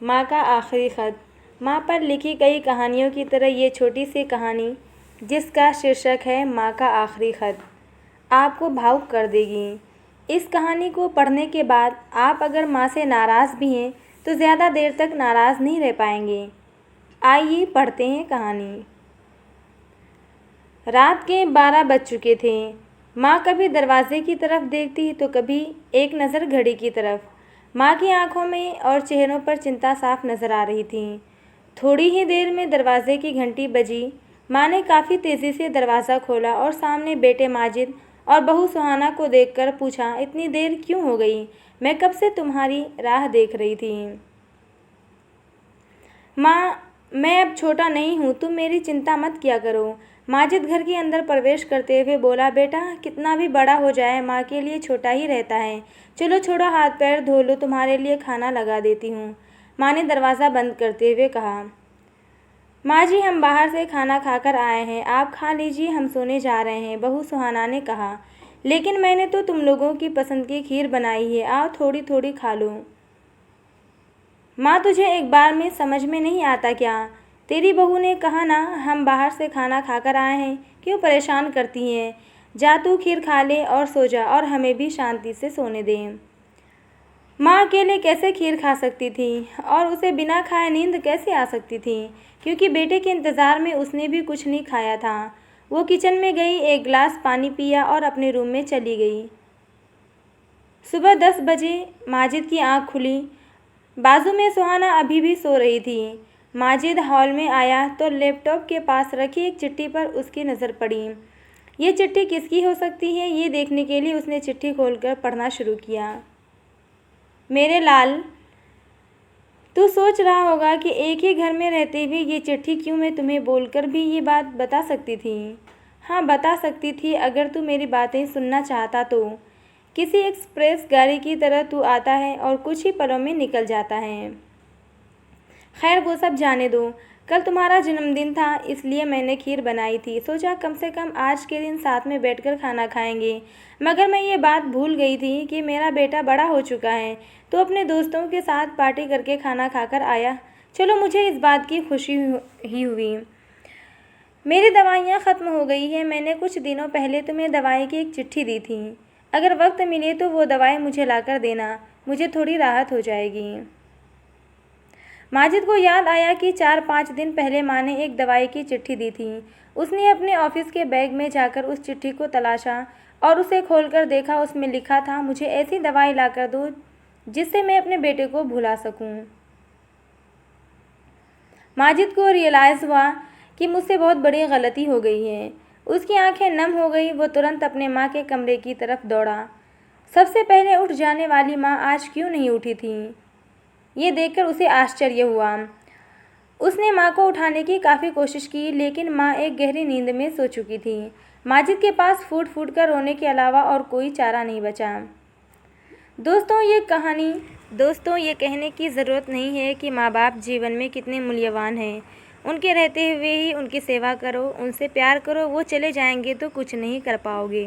माँ का आखिरी खत। माँ पर लिखी कई कहानियों की तरह ये छोटी सी कहानी, जिसका शीर्षक है माँ का आखिरी खत, आपको भावुक कर देगी। इस कहानी को पढ़ने के बाद आप अगर माँ से नाराज़ भी हैं तो ज़्यादा देर तक नाराज़ नहीं रह पाएंगे। आइए पढ़ते हैं कहानी। रात के 12 बज चुके थे। माँ कभी दरवाजे की तरफ देखती तो कभी एक नज़र घड़ी की तरफ। माँ की आंखों में और चेहरों पर चिंता साफ नजर आ रही थी। थोड़ी ही देर में दरवाजे की घंटी बजी। माँ ने काफ़ी तेज़ी से दरवाज़ा खोला और सामने बेटे माजिद और बहू सुहाना को देखकर पूछा, इतनी देर क्यों हो गई? मैं कब से तुम्हारी राह देख रही थी। माँ, मैं अब छोटा नहीं हूँ, तुम मेरी चिंता मत किया करो। माजिद घर के अंदर प्रवेश करते हुए बोला, बेटा कितना भी बड़ा हो जाए माँ के लिए छोटा ही रहता है। चलो छोड़ो, हाथ पैर धो लो, तुम्हारे लिए खाना लगा देती हूँ। माँ ने दरवाज़ा बंद करते हुए कहा। माँ जी, हम बाहर से खाना खाकर आए हैं, आप खा लीजिए, हम सोने जा रहे हैं, बहू सुहाना ने कहा। लेकिन मैंने तो तुम लोगों की पसंद की खीर बनाई है, आओ थोड़ी थोड़ी खा लो। माँ, तुझे एक बार में समझ में नहीं आता क्या? तेरी बहू ने कहा ना हम बाहर से खाना खाकर आए हैं, क्यों परेशान करती हैं? जा तू खीर खा ले और सो जा और हमें भी शांति से सोने दे। माँ अकेले कैसे खीर खा सकती थी और उसे बिना खाए नींद कैसे आ सकती थी, क्योंकि बेटे के इंतज़ार में उसने भी कुछ नहीं खाया था। वो किचन में गई, एक गिलास पानी पिया और अपने रूम में चली गई। सुबह 10 बजे माजिद की आंख खुली। बाजू में सुहाना अभी भी सो रही थी। माजिद हॉल में आया तो लैपटॉप के पास रखी एक चिट्ठी पर उसकी नज़र पड़ी। ये चिट्ठी किसकी हो सकती है, ये देखने के लिए उसने चिट्ठी खोलकर पढ़ना शुरू किया। मेरे लाल, तू सोच रहा होगा कि एक ही घर में रहते हुए ये चिट्ठी क्यों, मैं तुम्हें बोलकर भी ये बात बता सकती थी। हाँ, बता सकती थी अगर तू मेरी बातें सुनना चाहता तो। किसी एक्सप्रेस गाड़ी की तरह तू आता है और कुछ ही पलों में निकल जाता है। खैर वो सब जाने दो। कल तुम्हारा जन्मदिन था, इसलिए मैंने खीर बनाई थी। सोचा कम से कम आज के दिन साथ में बैठकर खाना खाएंगे। मगर मैं ये बात भूल गई थी कि मेरा बेटा बड़ा हो चुका है, तो अपने दोस्तों के साथ पार्टी करके खाना खाकर आया। चलो, मुझे इस बात की खुशी ही हुई। मेरी दवाइयाँ ख़त्म हो गई हैं। मैंने कुछ दिनों पहले तुम्हें दवाई की एक चिट्ठी दी थी। अगर वक्त मिले तो वो दवाई मुझे लाकर देना, मुझे थोड़ी राहत हो जाएगी। माजिद को याद आया कि 4-5 दिन पहले माँ ने एक दवाई की चिट्ठी दी थी। उसने अपने ऑफिस के बैग में जाकर उस चिट्ठी को तलाशा और उसे खोलकर देखा। उसमें लिखा था, मुझे ऐसी दवाई लाकर दो जिससे मैं अपने बेटे को भुला सकूं। माजिद को रियलाइज़ हुआ कि मुझसे बहुत बड़ी गलती हो गई है। उसकी आंखें नम हो गई। वो तुरंत अपने माँ के कमरे की तरफ दौड़ा। सबसे पहले उठ जाने वाली माँ आज क्यों नहीं उठी थी, ये देखकर उसे आश्चर्य हुआ। उसने माँ को उठाने की काफ़ी कोशिश की, लेकिन माँ एक गहरी नींद में सो चुकी थी। माजिद के पास फूट फूट कर रोने के अलावा और कोई चारा नहीं बचा। दोस्तों ये कहने की ज़रूरत नहीं है कि माँ बाप जीवन में कितने मूल्यवान हैं। उनके रहते हुए ही उनकी सेवा करो, उनसे प्यार करो। वो चले जाएंगे तो कुछ नहीं कर पाओगे।